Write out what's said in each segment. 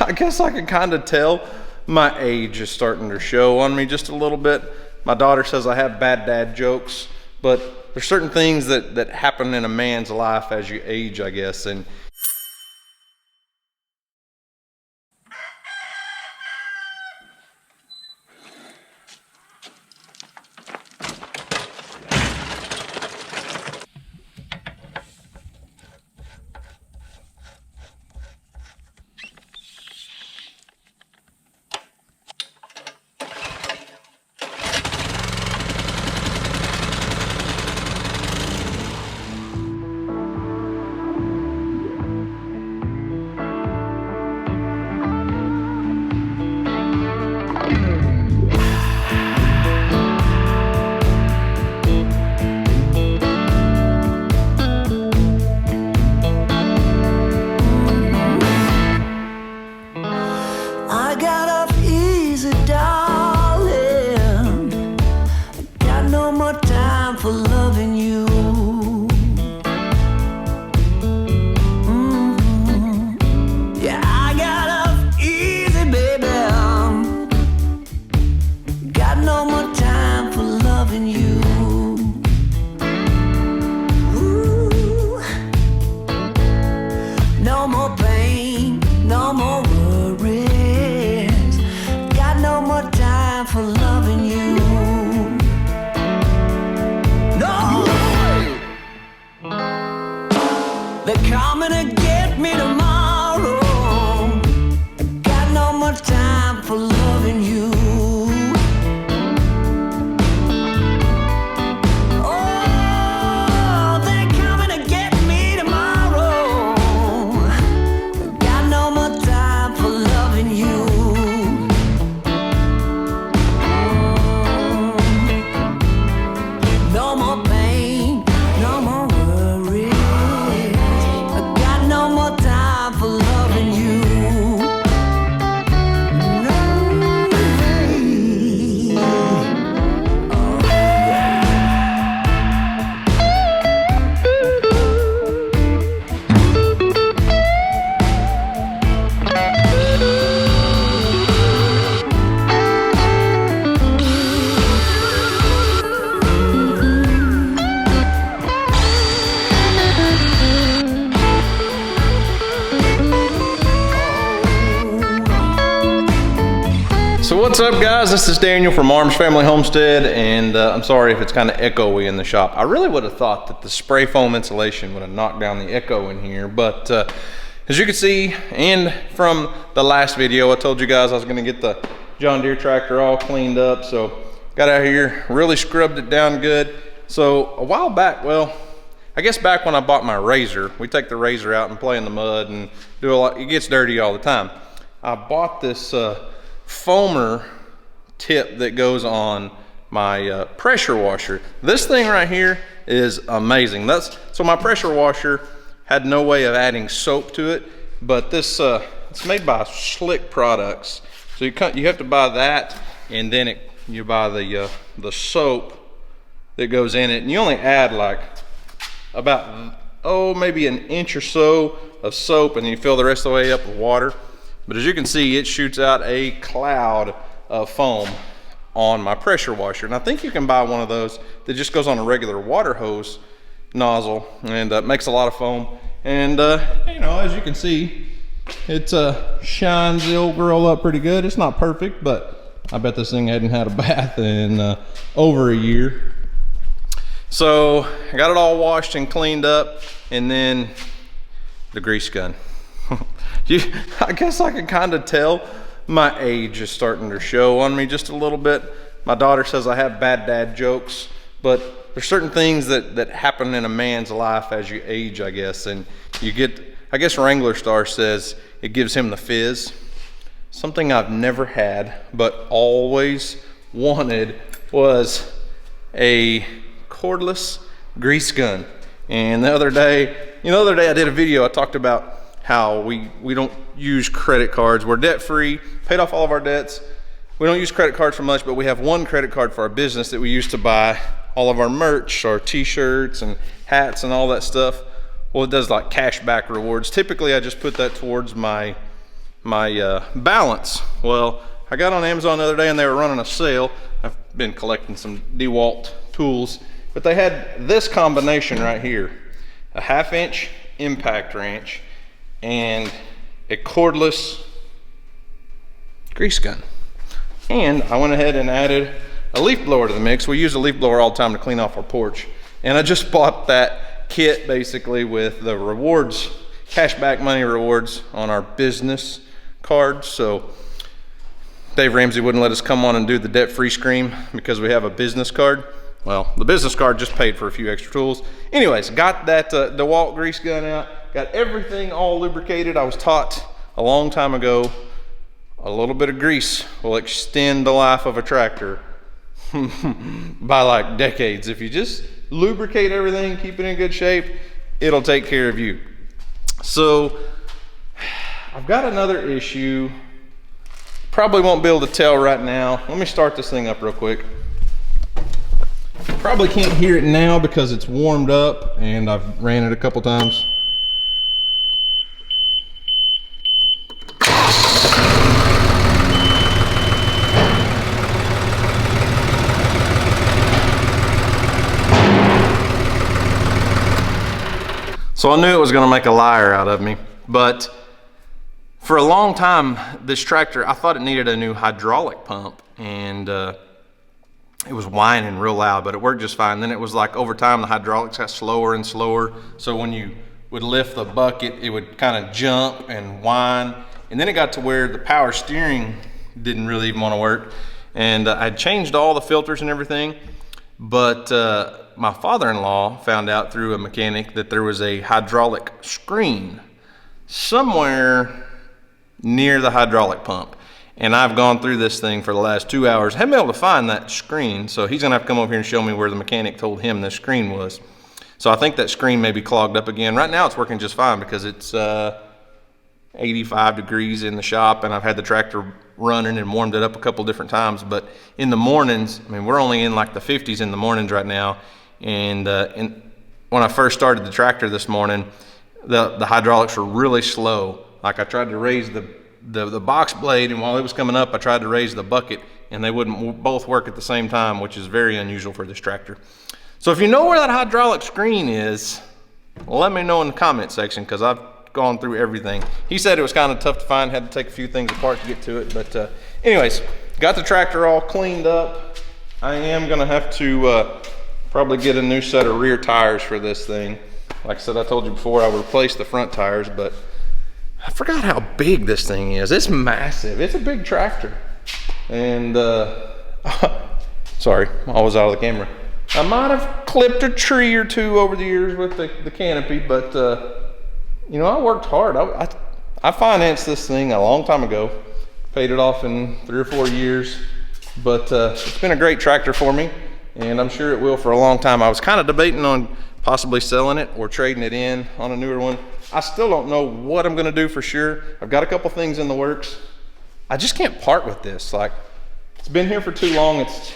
I guess I can kind of tell my age is starting to show on me just a little bit. My daughter says I have bad dad jokes, but there's certain things that happen in a man's life as you age, I guess. And what's up, guys? This is Daniel from Arms Family Homestead, and I'm sorry if it's kind of echoey in the shop. I really would have thought that the spray foam insulation would have knocked down the echo in here, but as you can see, and from the last video, I told you guys I was going to get the John Deere tractor all cleaned up, so got out here, really scrubbed it down good. So a while back, well, I guess back when I bought my razor, we take the razor out and play in the mud and do a lot. It gets dirty all the time. I bought this foamer tip that goes on my pressure washer. This thing right here is amazing. So my pressure washer had no way of adding soap to it, but this it's made by Slick Products. So you have to buy that, and then you buy the soap that goes in it, and you only add like about maybe an inch or so of soap, and you fill the rest of the way up with water. But as you can see, it shoots out a cloud of foam on my pressure washer. And I think you can buy one of those that just goes on a regular water hose nozzle, and makes a lot of foam. And you know, as you can see, it shines the old grill up pretty good. It's not perfect, but I bet this thing hadn't had a bath in over a year. So I got it all washed and cleaned up, and then the grease gun. I guess I can kind of tell my age is starting to show on me just a little bit. My daughter says I have bad dad jokes, but there's certain things that happen in a man's life as you age, I guess. And you get, I guess Wrangler Star says it gives him the fizz. Something I've never had but always wanted was a cordless grease gun. And the other day I did a video. I talked about how we don't use credit cards. We're debt free, paid off all of our debts. We don't use credit cards for much, but we have one credit card for our business that we use to buy all of our merch, our t-shirts and hats and all that stuff. Well, it does like cash back rewards. Typically I just put that towards my my balance. Well, I got on Amazon the other day and they were running a sale. I've been collecting some DeWalt tools, but they had this combination right here, a 1/2 inch impact wrench and a cordless grease gun. And I went ahead and added a leaf blower to the mix. We use a leaf blower all the time to clean off our porch. And I just bought that kit basically with the rewards, cashback money rewards on our business cards. So Dave Ramsey wouldn't let us come on and do the debt-free scream because we have a business card. Well, the business card just paid for a few extra tools. Anyways, got that DeWalt grease gun out, got everything all lubricated. I was taught a long time ago, a little bit of grease will extend the life of a tractor by like decades. If you just lubricate everything, keep it in good shape, it'll take care of you. So I've got another issue. Probably won't be able to tell right now. Let me start this thing up real quick. Probably can't hear it now because it's warmed up and I've ran it a couple times. So I knew it was gonna make a liar out of me, but for a long time, this tractor, I thought it needed a new hydraulic pump, and it was whining real loud, but it worked just fine. Then it was like over time, the hydraulics got slower and slower. So when you would lift the bucket, it would kind of jump and whine. And then it got to where the power steering didn't really even want to work. And I'd changed all the filters and everything, but my father-in-law found out through a mechanic that there was a hydraulic screen somewhere near the hydraulic pump. And I've gone through this thing for the last 2 hours. Haven't been able to find that screen, so he's gonna have to come over here and show me where the mechanic told him the screen was. So I think that screen may be clogged up again. Right now it's working just fine because it's 85 degrees in the shop, and I've had the tractor running and warmed it up a couple different times. But in the mornings, I mean, we're only in like the 50s in the mornings right now. And when I first started the tractor this morning, the hydraulics were really slow. Like I tried to raise the box blade, and while it was coming up, I tried to raise the bucket, and they wouldn't both work at the same time, which is very unusual for this tractor. So if you know where that hydraulic screen is, let me know in the comment section, because I've gone through everything. He said it was kind of tough to find, had to take a few things apart to get to it. But anyways, got the tractor all cleaned up. I am gonna have to probably get a new set of rear tires for this thing. Like I said, I told you before, I would replace the front tires, but I forgot how big this thing is. It's massive. It's a big tractor. And sorry, I was out of the camera. I might have clipped a tree or two over the years with the canopy, but you know, I worked hard. I financed this thing a long time ago, paid it off in 3 or 4 years, but it's been a great tractor for me, and I'm sure it will for a long time. I was kind of debating on possibly selling it or trading it in on a newer one. I still don't know what I'm gonna do for sure. I've got a couple things in the works. I just can't part with this. Like, it's been here for too long. It's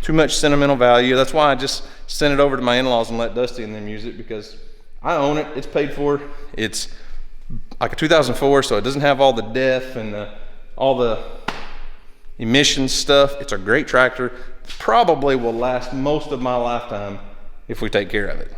too much sentimental value. That's why I just sent it over to my in-laws and let Dusty and them use it, because I own it, it's paid for. It's like a 2004, so it doesn't have all the DEF and all the emissions stuff. It's a great tractor. Probably will last most of my lifetime if we take care of it.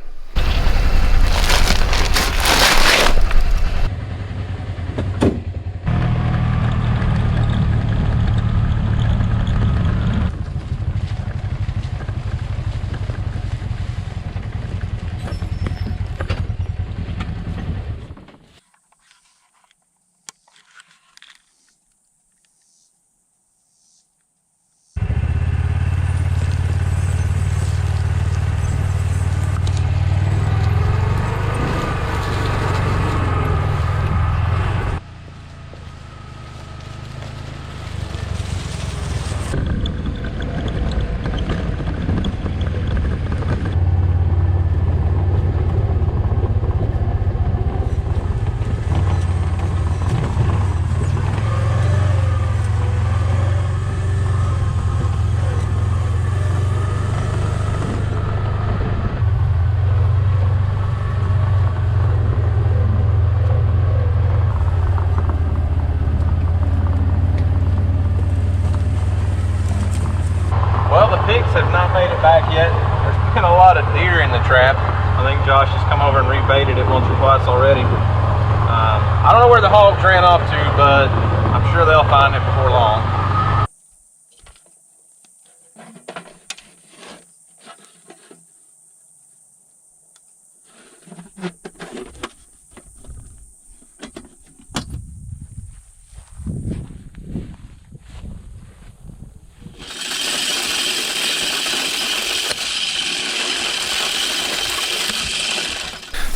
have not made it back yet. There's been a lot of deer in the trap. I think Josh has come over and rebaited it once or twice already. I don't know where the hogs ran off to, but I'm sure they'll find it before long.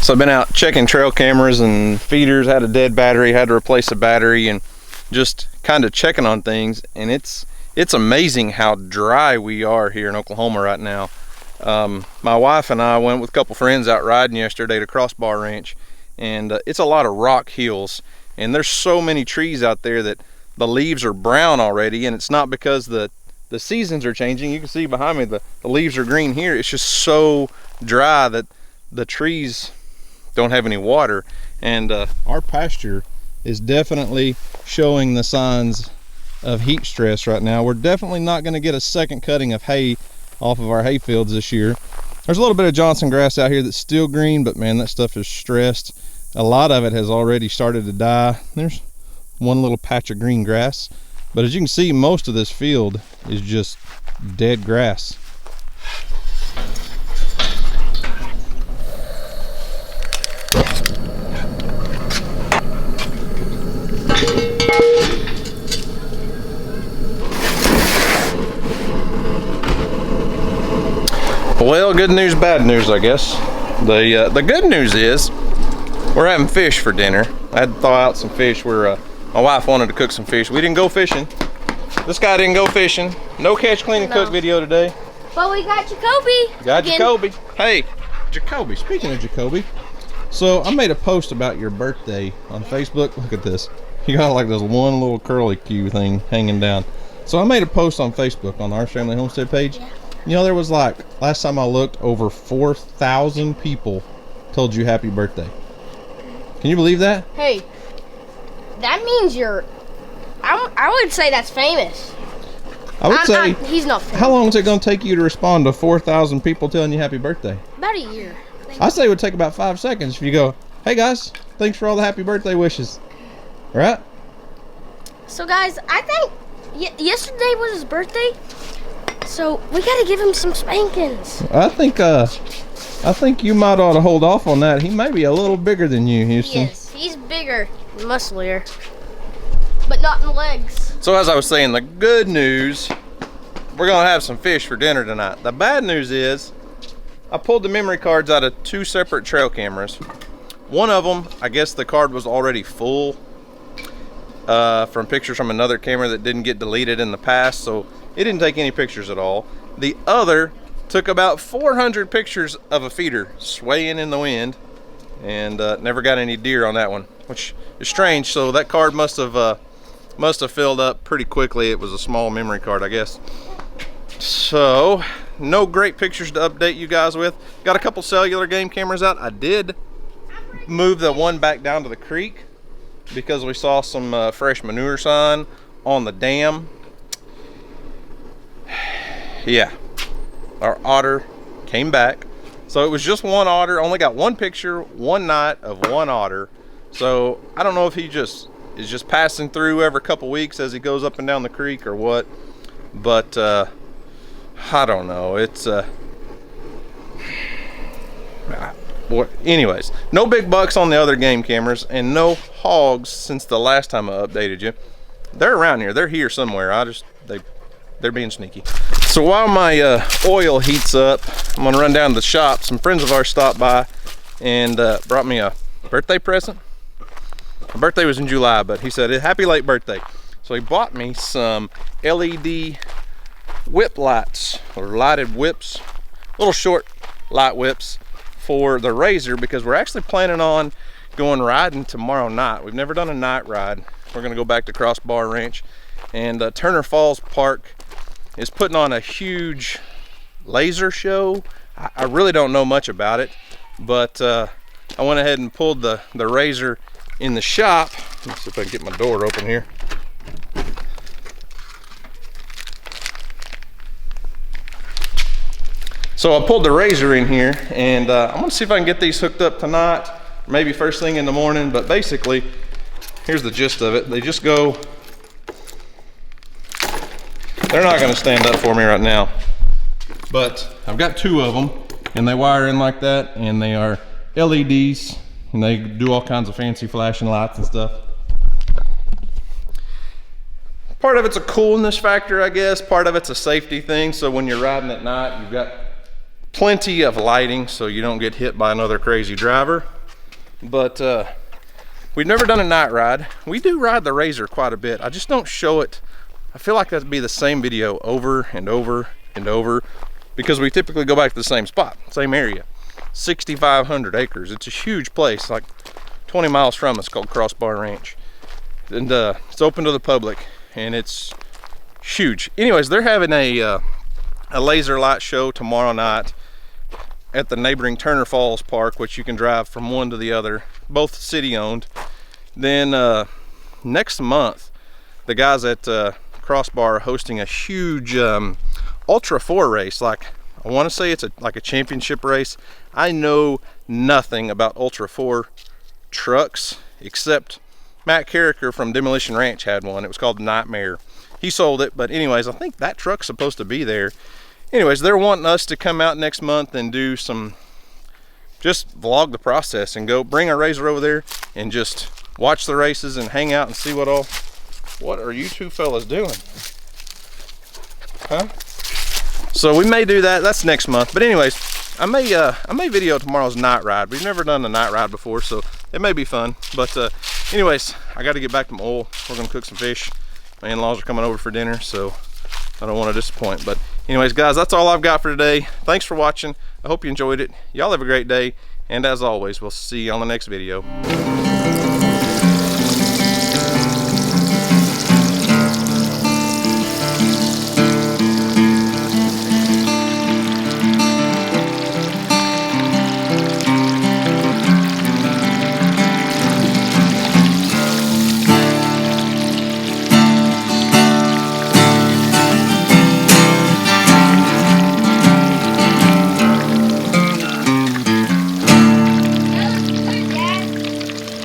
So I've been out checking trail cameras and feeders, had a dead battery, had to replace a battery, and just kind of checking on things. And it's amazing how dry we are here in Oklahoma right now. My wife and I went with a couple friends out riding yesterday to Crossbar Ranch, and it's a lot of rock hills, and there's so many trees out there that the leaves are brown already, and it's not because the seasons are changing. You can see behind me the leaves are green here. It's just so dry that the trees don't have any water, and our pasture is definitely showing the signs of heat stress right now. We're definitely not going to get a second cutting of hay off of our hay fields this year. There's a little bit of Johnson grass out here that's still green, but man, that stuff is stressed. A lot of it has already started to die. There's one little patch of green grass, but as you can see, most of this field is just dead grass. Well, good news, bad news, I guess. The good news is we're having fish for dinner. I had to thaw out some fish. My wife wanted to cook some fish. We didn't go fishing. This guy didn't go fishing. No catch, clean, and cook video today. But we got Jacoby. Got again. Jacoby. Hey, Jacoby. Speaking of Jacoby, so I made a post about your birthday on Facebook. Look at this. You got like this one little curly Q thing hanging down. So I made a post on Facebook on our Family Homestead page. Yeah. You know, there was like, last time I looked, over 4,000 people told you happy birthday. Can you believe that? Hey, that means you're, I would say that's famous. I would say, he's not famous. How long is it going to take you to respond to 4,000 people telling you happy birthday? About a year. I say it would take about 5 seconds if you go, hey guys, thanks for all the happy birthday wishes. Right? So guys, I think yesterday was his birthday. So we gotta give him some spankings. I think you might ought to hold off on that. He may be a little bigger than you, Houston. Yes, he's bigger, musclier, but not in the legs. So as I was saying, the good news, we're gonna have some fish for dinner tonight. The bad news is, I pulled the memory cards out of 2 separate trail cameras. One of them, I guess the card was already full from pictures from another camera that didn't get deleted in the past, so it didn't take any pictures at all. The other took about 400 pictures of a feeder swaying in the wind, and never got any deer on that one, which is strange. So that card must have filled up pretty quickly. It was a small memory card, I guess. So no great pictures to update you guys with. Got a couple cellular game cameras out. I did move the one back down to the creek because we saw some fresh manure sign on the dam. Yeah, our otter came back. So it was just one otter. Only got one picture one night of one otter. So I don't know if he just is just passing through every couple weeks as he goes up and down the creek or what, but I don't know. It's anyways, no big bucks on the other game cameras, and no hogs since the last time I updated you. They're around here. They're here somewhere. They're being sneaky. So while my oil heats up, I'm gonna run down to the shop. Some friends of ours stopped by and brought me a birthday present. My birthday was in July, but he said, happy late birthday. So he bought me some LED whip lights, or lighted whips, little short light whips for the Razor, because we're actually planning on going riding tomorrow night. We've never done a night ride. We're gonna go back to Crossbar Ranch, and Turner Falls Park is putting on a huge laser show. I really don't know much about it, but I went ahead and pulled the Razor in the shop. Let's see if I can get my door open here. So I pulled the razor in here, and I'm gonna see if I can get these hooked up tonight, maybe first thing in the morning. But basically, here's the gist of it. They just go, they're not gonna stand up for me right now, but I've got 2 of them, and they wire in like that, and they are LEDs, and they do all kinds of fancy flashing lights and stuff. Part of it's a coolness factor, I guess. Part of it's a safety thing. So when you're riding at night, you've got plenty of lighting so you don't get hit by another crazy driver. But we've never done a night ride. We do ride the Razor quite a bit. I just don't show it. I feel like that'd be the same video over and over and over, because we typically go back to the same spot, same area. 6,500 acres. It's a huge place, like 20 miles from us, called Crossbar Ranch. And it's open to the public, and it's huge. Anyways, they're having a laser light show tomorrow night at the neighboring Turner Falls Park, which you can drive from one to the other, both city owned. Then next month, the guys at Crossbar are hosting a huge Ultra 4 race. Like, I want to say it's like a championship race. I know nothing about Ultra 4 trucks, except Matt Carricker from Demolition Ranch had one. It was called Nightmare. He sold it, but anyways, I think that truck's supposed to be there. Anyways, they're wanting us to come out next month and do some, just vlog the process and go bring our Razor over there and just watch the races and hang out and see what are you 2 fellas doing? Huh? So we may do that. That's next month. But anyways, I may video tomorrow's night ride. We've never done a night ride before, so it may be fun. But anyways, I got to get back to my oil. We're gonna cook some fish. My in-laws are coming over for dinner, so I don't want to disappoint. But anyways, guys, that's all I've got for today. Thanks for watching. I hope you enjoyed it. Y'all have a great day, and as always, we'll see you on the next video.